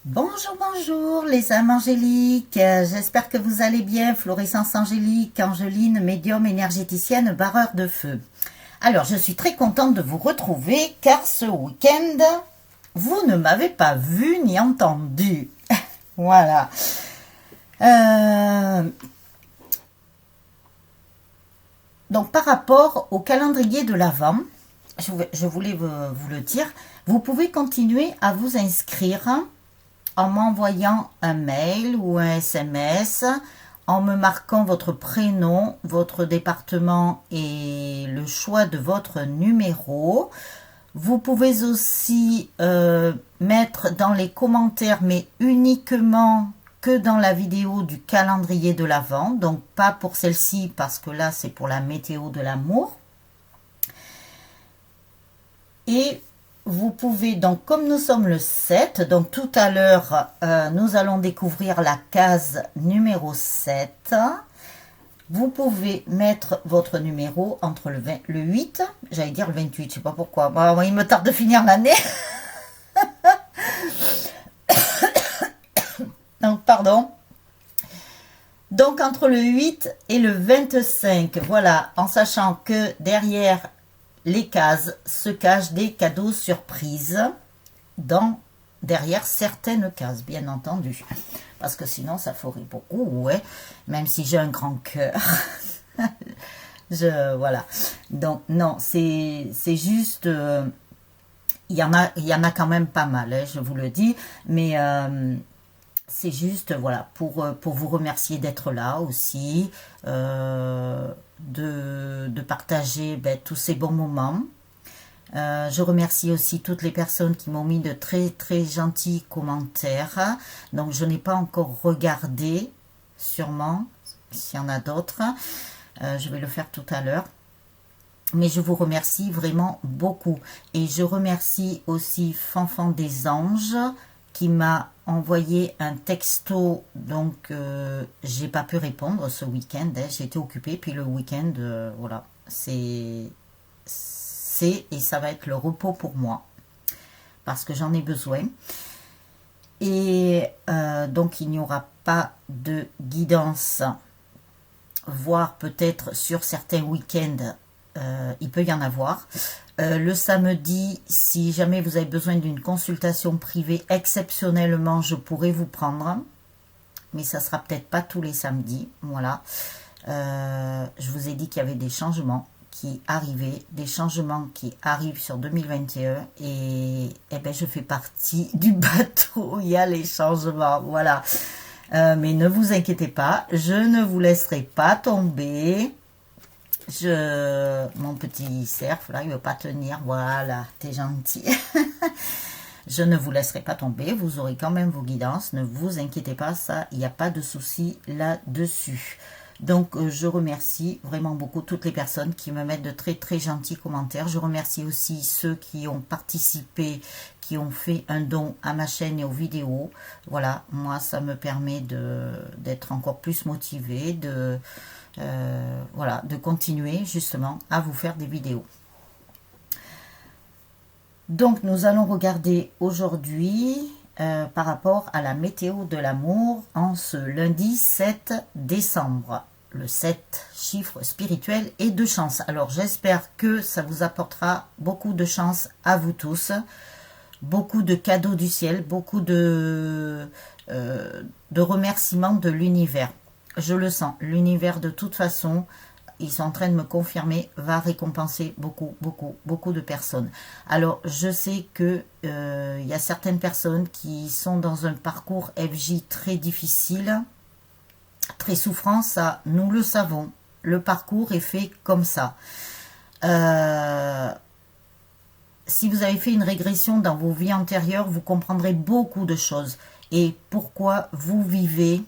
Bonjour, bonjour les âmes angéliques, j'espère que vous allez bien, Florescence angélique, Angeline, médium, énergéticienne, barreur de feu. Alors, je suis très contente de vous retrouver car ce week-end, vous ne m'avez pas vu ni entendu. Voilà. Donc, par rapport au calendrier de l'Avent, je voulais vous le dire, vous pouvez continuer à vous inscrire en m'envoyant un mail ou un SMS, en me marquant votre prénom, votre département et le choix de votre numéro. Vous pouvez aussi mettre dans les commentaires, mais uniquement que dans la vidéo du calendrier de l'Avent, donc pas pour celle-ci parce que là c'est pour la météo de l'amour. Et vous pouvez, donc comme nous sommes le 7, donc tout à l'heure, nous allons découvrir la case numéro 7. Vous pouvez mettre votre numéro entre le 8, j'allais dire le 28, je sais pas pourquoi. Bon, il me tarde de finir l'année. Donc, pardon. Donc, entre le 8 et le 25, voilà, en sachant que derrière les cases se cachent des cadeaux surprises derrière certaines cases, bien entendu. Parce que sinon, ça ferait beaucoup, ouais. Même si j'ai un grand cœur. Voilà. Donc, non, c'est juste... il y en a quand même pas mal, hein, je vous le dis. Mais c'est juste, voilà, pour vous remercier d'être là aussi. De partager tous ces bons moments. Je remercie aussi toutes les personnes qui m'ont mis de très très gentils commentaires. Donc je n'ai pas encore regardé, sûrement, s'il y en a d'autres. Je vais le faire tout à l'heure. Mais je vous remercie vraiment beaucoup. Et je remercie aussi Fanfan des Anges qui m'a envoyé un texto. Donc j'ai pas pu répondre ce week-end. Hein, j'ai été occupée. Puis le week-end, voilà, c'est et ça va être le repos pour moi parce que j'en ai besoin. Et donc il n'y aura pas de guidance, voire peut-être sur certains week-ends il peut y en avoir. Le samedi, si jamais vous avez besoin d'une consultation privée, exceptionnellement je pourrais vous prendre, mais ça sera peut-être pas tous les samedis. Voilà. Je vous ai dit qu'il y avait des changements qui arrivaient, des changements qui arrivent sur 2021 et ben je fais partie du bateau, il y a les changements, voilà. Mais ne vous inquiétez pas, je ne vous laisserai pas tomber. Mon petit cerf là, il veut pas tenir, voilà, t'es gentil. Je ne vous laisserai pas tomber, vous aurez quand même vos guidances, ne vous inquiétez pas, ça, il n'y a pas de souci là-dessus. Donc, je remercie vraiment beaucoup toutes les personnes qui me mettent de très très gentils commentaires. Je remercie aussi ceux qui ont participé, qui ont fait un don à ma chaîne et aux vidéos. Voilà, moi, ça me permet d'être encore plus motivée, voilà, de continuer justement à vous faire des vidéos. Donc, nous allons regarder aujourd'hui par rapport à la météo de l'amour en ce lundi 7 décembre. Le 7, chiffre spirituel et de chance. Alors, j'espère que ça vous apportera beaucoup de chance à vous tous. Beaucoup de cadeaux du ciel, beaucoup de remerciements de l'univers. Je le sens, l'univers de toute façon, ils sont en train de me confirmer, va récompenser beaucoup, beaucoup, beaucoup de personnes. Alors, je sais que il y a certaines personnes qui sont dans un parcours FJ très difficile, très souffrant, ça, nous le savons. Le parcours est fait comme ça. Si vous avez fait une régression dans vos vies antérieures, vous comprendrez beaucoup de choses. Et pourquoi vous vivez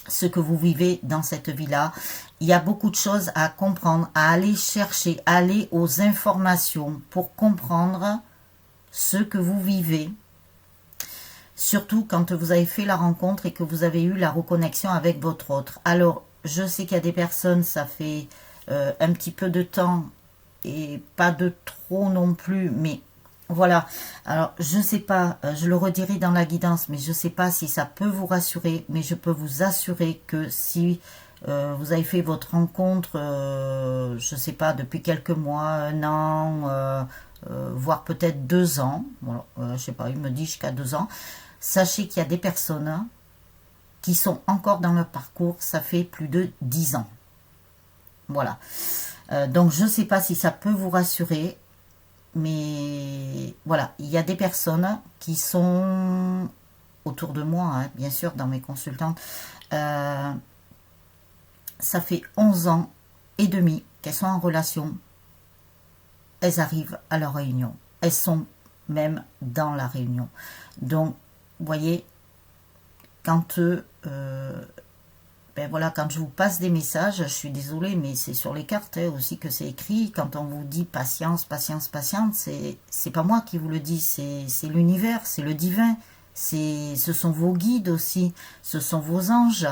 ce que vous vivez dans cette vie-là. Il y a beaucoup de choses à comprendre, à aller chercher, à aller aux informations pour comprendre ce que vous vivez. Surtout quand vous avez fait la rencontre et que vous avez eu la reconnexion avec votre autre. Alors, je sais qu'il y a des personnes, ça fait un petit peu de temps et pas de trop non plus, mais Voilà. Alors, je ne sais pas, je le redirai dans la guidance, mais je ne sais pas si ça peut vous rassurer, mais je peux vous assurer que si vous avez fait votre rencontre, je ne sais pas, depuis quelques mois, un an, voire peut-être 2 ans, voilà, je ne sais pas, il me dit jusqu'à 2 ans, sachez qu'il y a des personnes qui sont encore dans leur parcours, ça fait plus de 10 ans. Voilà. Donc, je ne sais pas si ça peut vous rassurer. Mais voilà, il y a des personnes qui sont autour de moi, hein, bien sûr, dans mes consultantes. Euh, Ça fait 11 ans et demi qu'elles sont en relation. Elles arrivent à leur réunion. Elles sont même dans la réunion. Donc, vous voyez, quand ben voilà, quand je vous passe des messages, je suis désolée, mais c'est sur les cartes hein, aussi que c'est écrit. Quand on vous dit patience, patience, patience, c'est pas moi qui vous le dis, c'est l'univers, c'est le divin. Ce sont vos guides aussi, ce sont vos anges.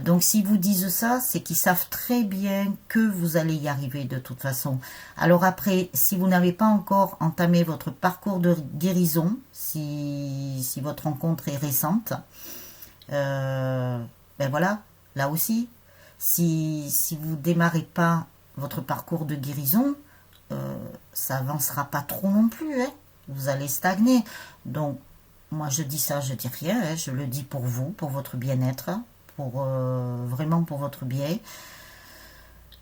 Donc s'ils vous disent ça, c'est qu'ils savent très bien que vous allez y arriver de toute façon. Alors après, si vous n'avez pas encore entamé votre parcours de guérison, si votre rencontre est récente, ben voilà, là aussi, si vous démarrez pas votre parcours de guérison, ça avancera pas trop non plus, hein. Vous allez stagner. Donc, moi je dis ça, je dis rien, hein. Je le dis pour vous, pour votre bien-être, pour vraiment pour votre bien.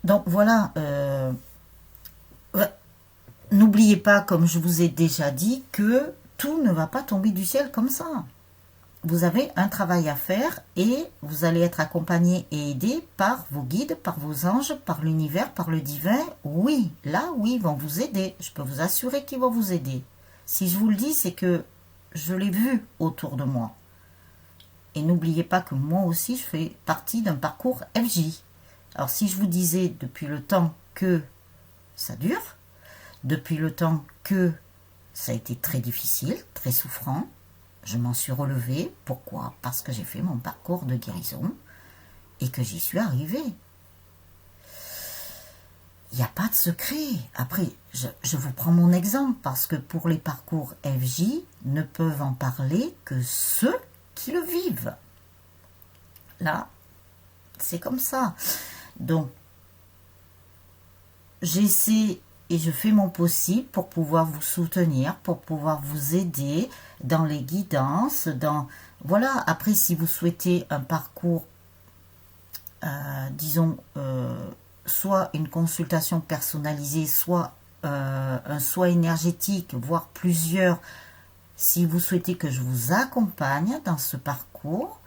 Donc voilà, ouais, n'oubliez pas, comme je vous ai déjà dit, que tout ne va pas tomber du ciel comme ça. Vous avez un travail à faire et vous allez être accompagné et aidé par vos guides, par vos anges, par l'univers, par le divin. Oui, là, oui, ils vont vous aider. Je peux vous assurer qu'ils vont vous aider. Si je vous le dis, c'est que je l'ai vu autour de moi. Et n'oubliez pas que moi aussi, je fais partie d'un parcours FJ. Alors, si je vous disais depuis le temps que ça dure, depuis le temps que ça a été très difficile, très souffrant, je m'en suis relevée. Pourquoi? Parce que j'ai fait mon parcours de guérison et que j'y suis arrivée. Il n'y a pas de secret. Après, je vous prends mon exemple parce que pour les parcours FJ, ne peuvent en parler que ceux qui le vivent. Là, c'est comme ça. Donc, j'essaie et je fais mon possible pour pouvoir vous soutenir, pour pouvoir vous aider dans les guidances, voilà, après si vous souhaitez un parcours, disons, soit une consultation personnalisée, soit un soin énergétique, voire plusieurs, si vous souhaitez que je vous accompagne dans ce parcours,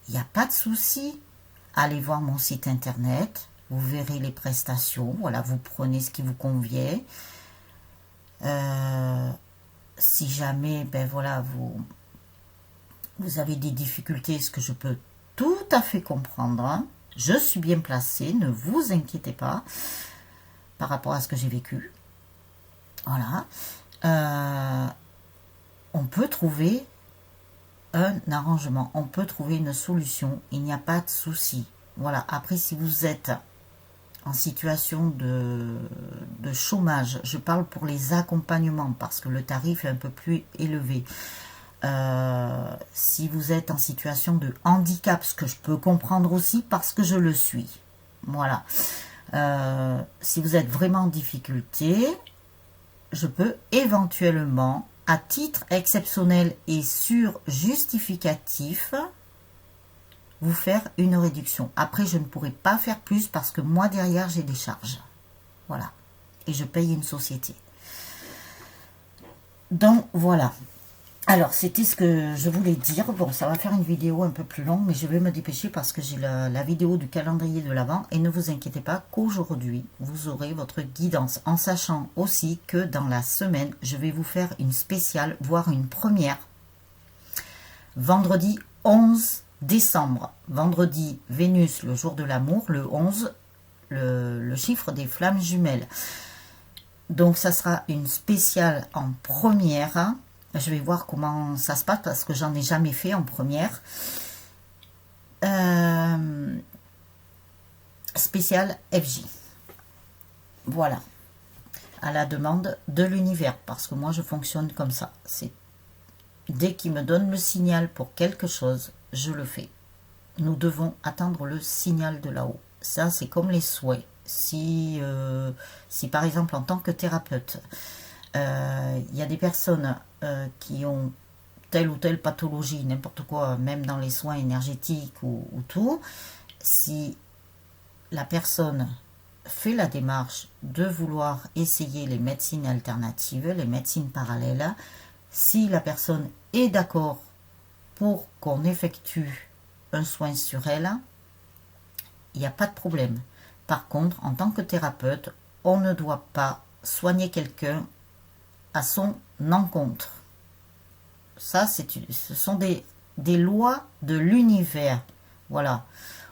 il n'y a pas de souci. Allez voir mon site internet, vous verrez les prestations, voilà, vous prenez ce qui vous convient. Si jamais, ben voilà, vous avez des difficultés, ce que je peux tout à fait comprendre, hein. Je suis bien placée, ne vous inquiétez pas par rapport à ce que j'ai vécu. Voilà. On peut trouver un arrangement, on peut trouver une solution, il n'y a pas de souci. Voilà, après si vous êtes en situation de chômage, je parle pour les accompagnements parce que le tarif est un peu plus élevé. Si vous êtes en situation de handicap, ce que je peux comprendre aussi parce que je le suis. Voilà. Si vous êtes vraiment en difficulté, je peux éventuellement, à titre exceptionnel et sur justificatif, vous faire une réduction. Après, je ne pourrai pas faire plus parce que moi, derrière, j'ai des charges. Voilà. Et je paye une société. Donc, voilà. Alors, c'était ce que je voulais dire. Bon, ça va faire une vidéo un peu plus longue, mais je vais me dépêcher parce que j'ai la vidéo du calendrier de l'Avent. Et ne vous inquiétez pas qu'aujourd'hui, vous aurez votre guidance. En sachant aussi que dans la semaine, je vais vous faire une spéciale, voire une première. Vendredi 11 décembre. Vendredi, Vénus, le jour de l'amour. Le 11, le chiffre des flammes jumelles. Donc, ça sera une spéciale en première. Je vais voir comment ça se passe parce que j'en ai jamais fait en première. Spécial FJ. Voilà. à la demande de l'univers, parce que moi je fonctionne comme ça. C'est dès qu'il me donne le signal pour quelque chose, je le fais. Nous devons attendre le signal de là-haut. Ça, c'est comme les souhaits. Si par exemple, en tant que thérapeute, il y a des personnes qui ont telle ou telle pathologie, n'importe quoi, même dans les soins énergétiques ou tout, si la personne fait la démarche de vouloir essayer les médecines alternatives, les médecines parallèles, si la personne est d'accord pour qu'on effectue un soin sur elle, il n'y a pas de problème. Par contre, en tant que thérapeute, on ne doit pas soigner quelqu'un à son encontre. Ça, ce sont des lois de l'univers. Voilà.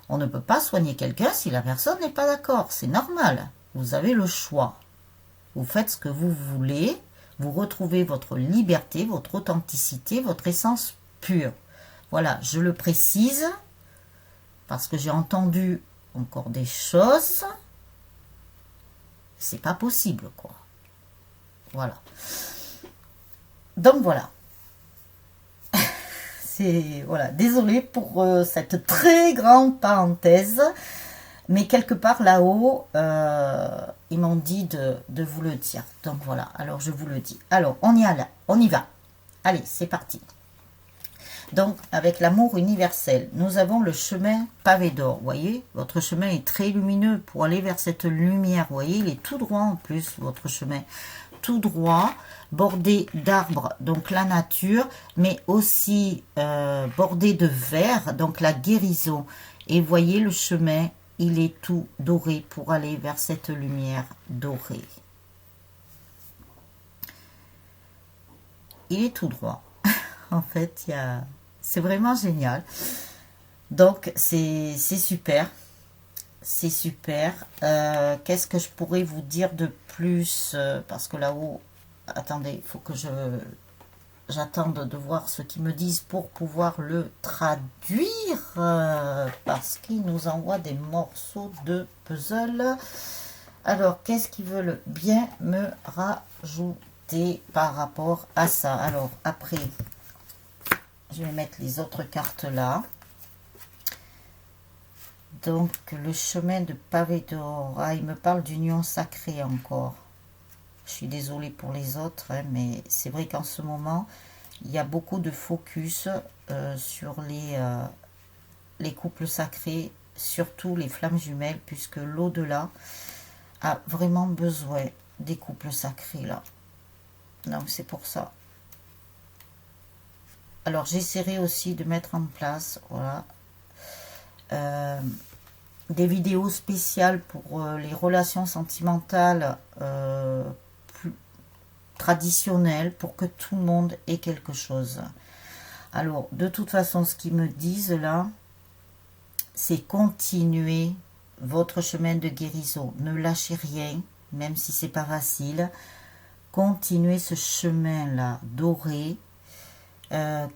On ne peut pas soigner quelqu'un si la personne n'est pas d'accord. C'est normal. Vous avez le choix. Vous faites ce que vous voulez. Vous retrouvez votre liberté, votre authenticité, votre essence pure. Voilà, je le précise parce que j'ai entendu encore des choses. C'est pas possible, quoi. Voilà. Donc voilà. Voilà, désolée pour cette très grande parenthèse, mais quelque part là-haut, ils m'ont dit de vous le dire. Donc voilà, alors je vous le dis. Alors, on y va. Allez, c'est parti. Donc, avec l'amour universel, nous avons le chemin pavé d'or. Vous voyez, votre chemin est très lumineux pour aller vers cette lumière. Vous voyez, il est tout droit en plus, votre chemin. Tout droit, bordé d'arbres, donc la nature, mais aussi bordé de verre, donc la guérison. Et voyez, le chemin, il est tout doré pour aller vers cette lumière dorée. Il est tout droit. En fait, c'est vraiment génial. Donc, c'est super. C'est super. Qu'est-ce que je pourrais vous dire de plus parce que là-haut, attendez, il faut que j'attende de voir ce qu'ils me disent pour pouvoir le traduire. Parce qu'ils nous envoient des morceaux de puzzle. Alors, qu'est-ce qu'ils veulent bien me rajouter par rapport à ça? Alors, après, je vais mettre les autres cartes là. Donc, le chemin de pavé d'or. Ah, il me parle d'union sacrée encore. Je suis désolée pour les autres, hein, mais c'est vrai qu'en ce moment, il y a beaucoup de focus sur les couples sacrés, surtout les flammes jumelles, puisque l'au-delà a vraiment besoin des couples sacrés, là. Donc, c'est pour ça. Alors, j'essaierai aussi de mettre en place, voilà, des vidéos spéciales pour les relations sentimentales plus traditionnelles pour que tout le monde ait quelque chose. Alors, de toute façon, ce qu'ils me disent là, c'est continuer votre chemin de guérison. Ne lâchez rien, même si c'est pas facile. Continuez ce chemin-là doré.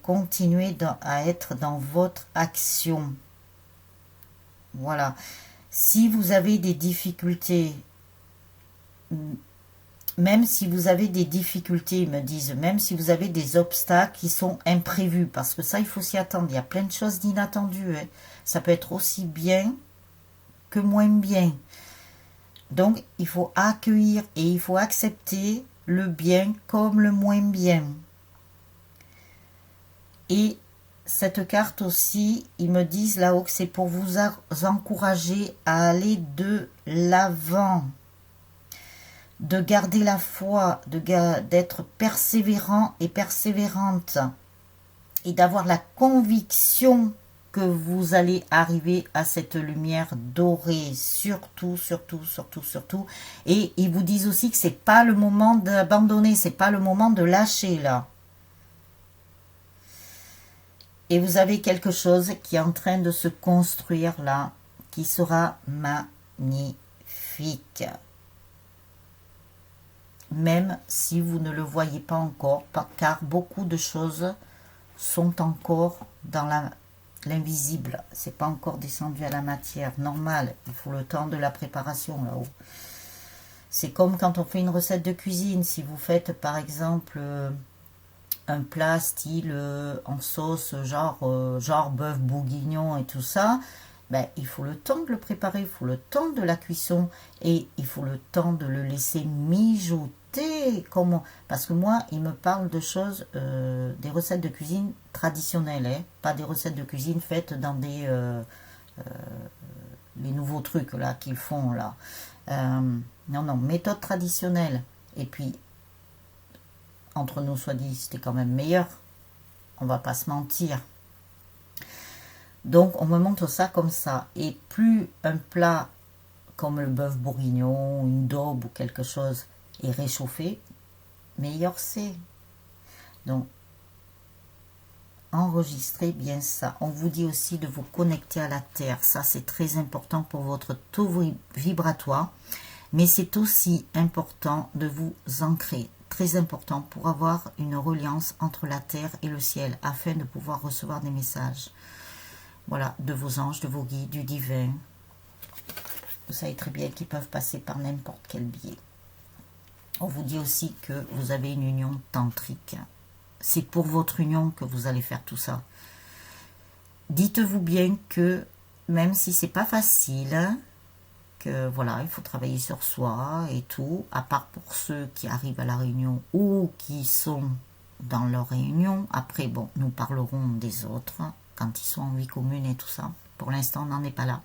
Continuez à être dans votre action. Voilà. Si vous avez des difficultés, même si vous avez des difficultés, ils me disent, même si vous avez des obstacles qui sont imprévus, parce que ça, il faut s'y attendre. Il y a plein de choses d'inattendues. Hein. Ça peut être aussi bien que moins bien. Donc, il faut accueillir et il faut accepter le bien comme le moins bien. Et cette carte aussi, ils me disent là-haut que c'est pour vous encourager à aller de l'avant, de garder la foi, d'être persévérant et persévérante et d'avoir la conviction que vous allez arriver à cette lumière dorée, surtout, surtout, surtout, surtout. Et ils vous disent aussi que c'est pas le moment d'abandonner, c'est pas le moment de lâcher là. Et vous avez quelque chose qui est en train de se construire là, qui sera magnifique. Même si vous ne le voyez pas encore, car beaucoup de choses sont encore dans l'invisible. C'est pas encore descendu à la matière normale. Il faut le temps de la préparation là-haut. C'est comme quand on fait une recette de cuisine. Si vous faites par exemple un plat style en sauce, genre bœuf bourguignon et tout ça, ben, il faut le temps de le préparer, il faut le temps de la cuisson et il faut le temps de le laisser mijoter. Comment? Parce que moi, il me parle de choses, des recettes de cuisine traditionnelles, hein, pas des recettes de cuisine faites dans des les nouveaux trucs là qu'ils font là. Non, non, méthode traditionnelle. Et puis, entre nous soit dit, c'était quand même meilleur. On va pas se mentir. Donc, on me montre ça comme ça. Et plus un plat comme le bœuf bourguignon, une daube ou quelque chose est réchauffé, meilleur c'est. Donc, enregistrez bien ça. On vous dit aussi de vous connecter à la terre. Ça, c'est très important pour votre taux vibratoire. Mais c'est aussi important de vous ancrer. Très important pour avoir une reliance entre la terre et le ciel afin de pouvoir recevoir des messages. Voilà, de vos anges, de vos guides, du divin. Vous savez très bien qu'ils peuvent passer par n'importe quel biais. On vous dit aussi que vous avez une union tantrique. C'est pour votre union que vous allez faire tout ça. Dites-vous bien que même si c'est pas facile, que voilà, il faut travailler sur soi et tout, à part pour ceux qui arrivent à la réunion ou qui sont dans leur réunion. Après, bon, nous parlerons des autres quand ils sont en vie commune et tout ça. Pour l'instant, on n'en est pas là.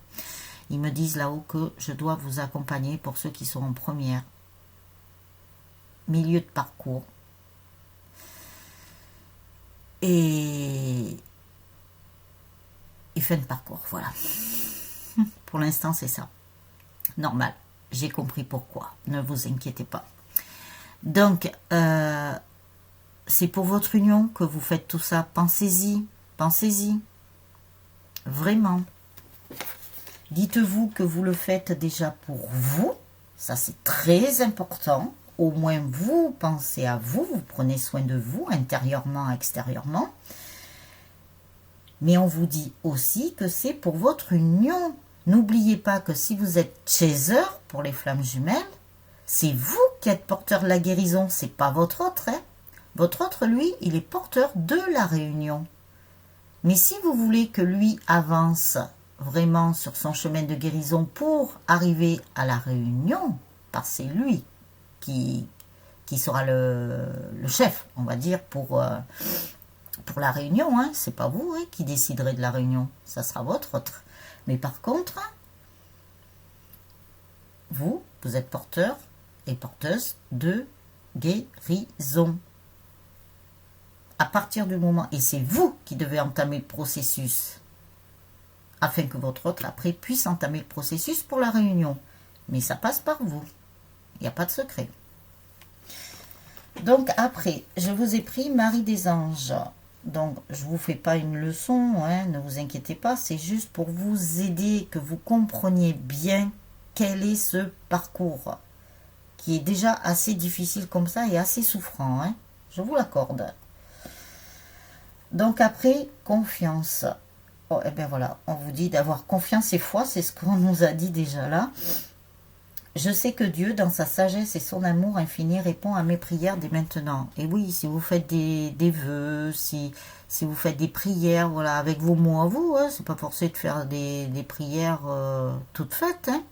Ils me disent là-haut que je dois vous accompagner pour ceux qui sont en première, milieu de parcours. Et fin de parcours, voilà. Pour l'instant, c'est ça. Normal, j'ai compris pourquoi, ne vous inquiétez pas. Donc, c'est pour votre union que vous faites tout ça. Pensez-y, pensez-y. Vraiment. Dites-vous que vous le faites déjà pour vous. Ça, c'est très important. Au moins, vous pensez à vous. Vous prenez soin de vous, intérieurement, extérieurement. Mais on vous dit aussi que c'est pour votre union. N'oubliez pas que si vous êtes chaser pour les flammes jumelles, c'est vous qui êtes porteur de la guérison. C'est pas votre autre. Hein. Votre autre, lui, il est porteur de la réunion. Mais si vous voulez que lui avance vraiment sur son chemin de guérison pour arriver à la réunion, parce que c'est lui qui sera le chef, on va dire, pour la réunion. Hein. C'est pas vous qui déciderez de la réunion, ça sera votre autre. Mais par contre, vous êtes porteur et porteuse de guérison. À partir du moment, et c'est vous qui devez entamer le processus, afin que votre autre, après, puisse entamer le processus pour la réunion. Mais ça passe par vous. Il n'y a pas de secret. Donc après, je vous ai pris Marie des Anges. Donc, je ne vous fais pas une leçon, hein, ne vous inquiétez pas. C'est juste pour vous aider, que vous compreniez bien quel est ce parcours, qui est déjà assez difficile comme ça et assez souffrant. Hein, je vous l'accorde. Donc après, confiance. Oh, et bien voilà, on vous dit d'avoir confiance et foi, c'est ce qu'on nous a dit déjà là. Je sais que Dieu, dans sa sagesse et son amour infini, répond à mes prières dès maintenant. Et oui, si vous faites des vœux, si vous faites des prières, voilà, avec vos mots à vous, hein, c'est pas forcé de faire des prières toutes faites. Hein.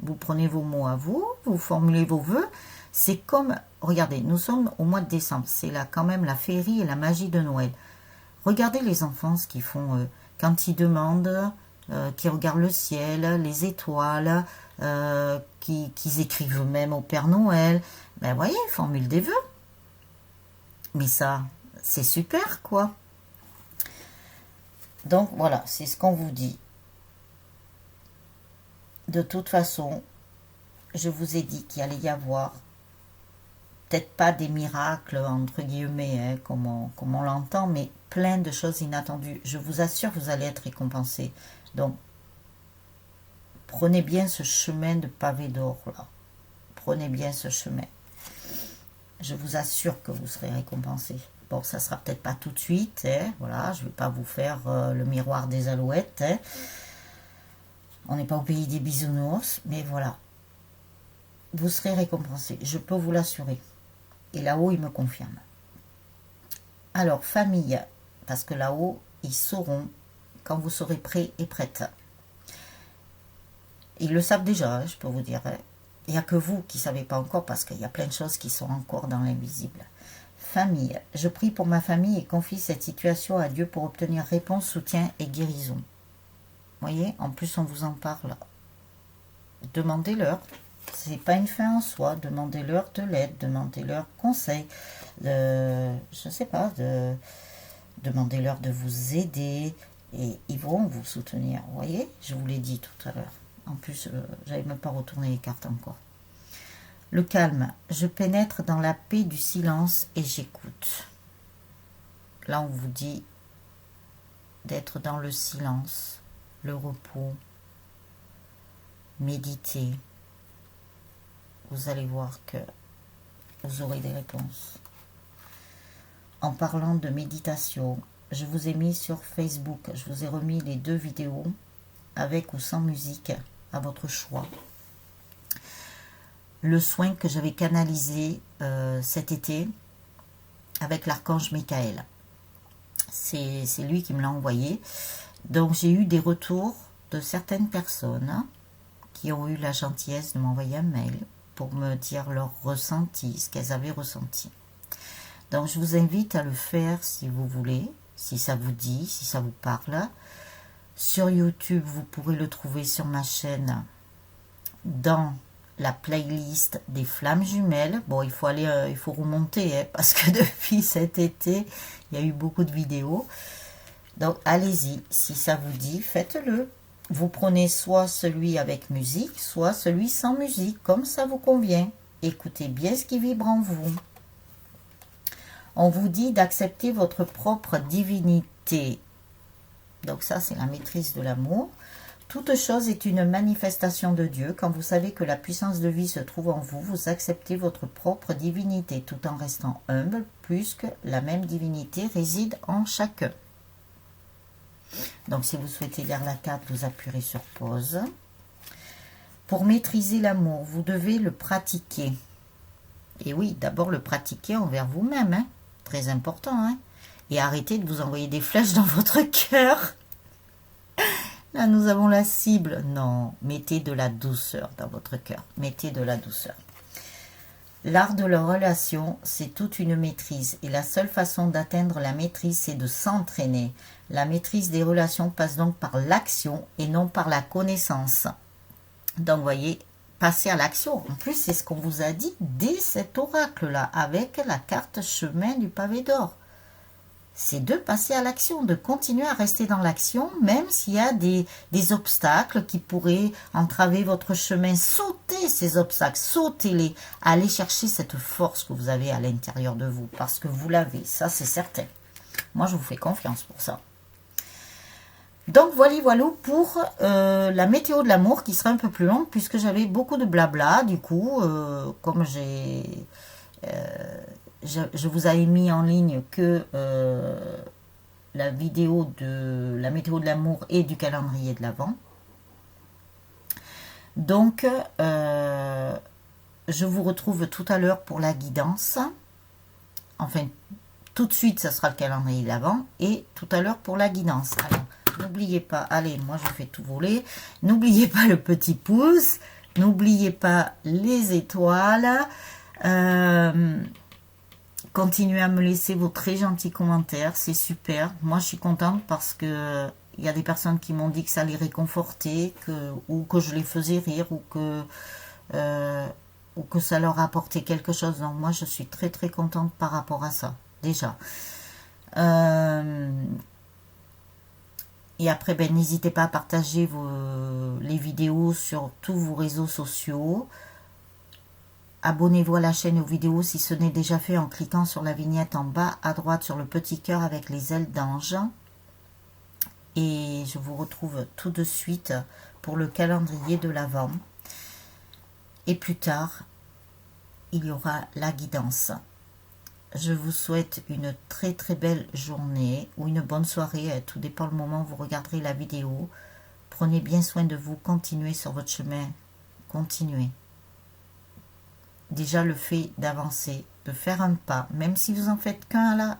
Vous prenez vos mots à vous, vous formulez vos vœux. C'est comme, regardez, nous sommes au mois de décembre, c'est là quand même la féerie et la magie de Noël. Regardez les enfants, ce qu'ils font quand ils demandent, qui regardent le ciel, les étoiles, qu'ils écrivent eux-mêmes au Père Noël. Ben voyez, ils formulent des vœux. Mais ça, c'est super, quoi. Donc voilà, c'est ce qu'on vous dit. De toute façon, je vous ai dit qu'il allait y avoir peut-être pas des miracles, entre guillemets, hein, comme on l'entend, mais plein de choses inattendues. Je vous assure, vous allez être récompensés. Donc, prenez bien ce chemin de pavé d'or, là. Prenez bien ce chemin. Je vous assure que vous serez récompensés. Bon, ça sera peut-être pas tout de suite, hein, voilà, je ne vais pas vous faire le miroir des alouettes. Hein. On n'est pas au pays des bisounours, mais voilà. vous serez récompensé, je peux vous l'assurer. Et là-haut, il me confirme. Alors, famille, parce que là-haut, ils sauront quand vous serez prêt et prête. Ils le savent déjà, je peux vous dire. Il n'y a que vous qui ne savez pas encore, parce qu'il y a plein de choses qui sont encore dans l'invisible. Famille, je prie pour ma famille et confie cette situation à Dieu pour obtenir réponse, soutien et guérison. Vous voyez, en plus on vous en parle. Demandez-leur. C'est pas une fin en soi. Demandez-leur de l'aide, demandez-leur conseil. Je sais pas, demandez-leur de vous aider et ils vont vous soutenir. Vous voyez, je vous l'ai dit tout à l'heure. En plus, j'avais même pas retourné les cartes encore. Le calme. Je pénètre dans la paix du silence et j'écoute. Là, on vous dit d'être dans le silence, le repos, méditer. Vous allez voir que vous aurez des réponses. En parlant de méditation, je vous ai mis sur Facebook, je vous ai remis les 2 vidéos avec ou sans musique à votre choix. Le soin que j'avais canalisé cet été avec l'archange Michael. C'est lui qui me l'a envoyé. Donc j'ai eu des retours de certaines personnes qui ont eu la gentillesse de m'envoyer un mail pour me dire leur ressenti, ce qu'elles avaient ressenti. Donc je vous invite à le faire si vous voulez, si ça vous dit, si ça vous parle. Sur YouTube, vous pourrez le trouver sur ma chaîne dans la playlist des flammes jumelles. Bon, il faut remonter, parce que depuis cet été, il y a eu beaucoup de vidéos. Donc, allez-y, si ça vous dit, faites-le. Vous prenez soit celui avec musique, soit celui sans musique, comme ça vous convient. Écoutez bien ce qui vibre en vous. On vous dit d'accepter votre propre divinité. Donc ça, c'est la maîtrise de l'amour. Toute chose est une manifestation de Dieu. Quand vous savez que la puissance de vie se trouve en vous, vous acceptez votre propre divinité tout en restant humble, puisque la même divinité réside en chacun. Donc si vous souhaitez lire la carte, vous appuierez sur pause. Pour maîtriser l'amour, vous devez le pratiquer. Et oui, d'abord le pratiquer envers vous-même, hein. Très important, hein. Et arrêtez de vous envoyer des flèches dans votre cœur. Là, nous avons la cible. Non, mettez de la douceur dans votre cœur. Mettez de la douceur. L'art de la relation, c'est toute une maîtrise. Et la seule façon d'atteindre la maîtrise, c'est de s'entraîner. La maîtrise des relations passe donc par l'action et non par la connaissance. Donc, vous voyez, passez à l'action. En plus, c'est ce qu'on vous a dit dès cet oracle-là, avec la carte chemin du pavé d'or. C'est de passer à l'action, de continuer à rester dans l'action, même s'il y a des obstacles qui pourraient entraver votre chemin. Sautez ces obstacles, sautez-les. Allez chercher cette force que vous avez à l'intérieur de vous, parce que vous l'avez, ça c'est certain. Moi, je vous fais confiance pour ça. Donc, voilà pour la météo de l'amour, qui sera un peu plus longue, puisque j'avais beaucoup de blabla. Du coup, comme je vous avais mis en ligne que la vidéo de la météo de l'amour et du calendrier de l'Avent. Donc, je vous retrouve tout à l'heure pour la guidance. Enfin, tout de suite, ça sera le calendrier de l'Avent et tout à l'heure pour la guidance. Alors, n'oubliez pas, allez, moi je fais tout voler. N'oubliez pas le petit pouce. N'oubliez pas les étoiles. Continuez à me laisser vos très gentils commentaires, c'est super. Moi, je suis contente parce que il y a des personnes qui m'ont dit que ça les réconfortait, ou que je les faisais rire, ou que ça leur apportait quelque chose. Donc moi, je suis très très contente par rapport à ça, déjà. Et après, ben, n'hésitez pas à partager les vidéos sur tous vos réseaux sociaux. Abonnez-vous à la chaîne et aux vidéos si ce n'est déjà fait en cliquant sur la vignette en bas à droite sur le petit cœur avec les ailes d'ange. Et je vous retrouve tout de suite pour le calendrier de l'Avent. Et plus tard, il y aura la guidance. Je vous souhaite une très très belle journée ou une bonne soirée, tout dépend le moment où vous regarderez la vidéo. Prenez bien soin de vous, continuez sur votre chemin, continuez. déjà le fait d'avancer, de faire un pas, même si vous en faites qu'un à la...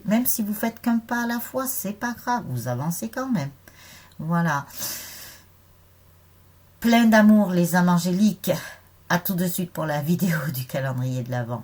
même si vous faites qu'un pas à la fois, c'est pas grave, vous avancez quand même. Voilà. Plein d'amour les âmes angéliques. À tout de suite pour la vidéo du calendrier de l'Avent.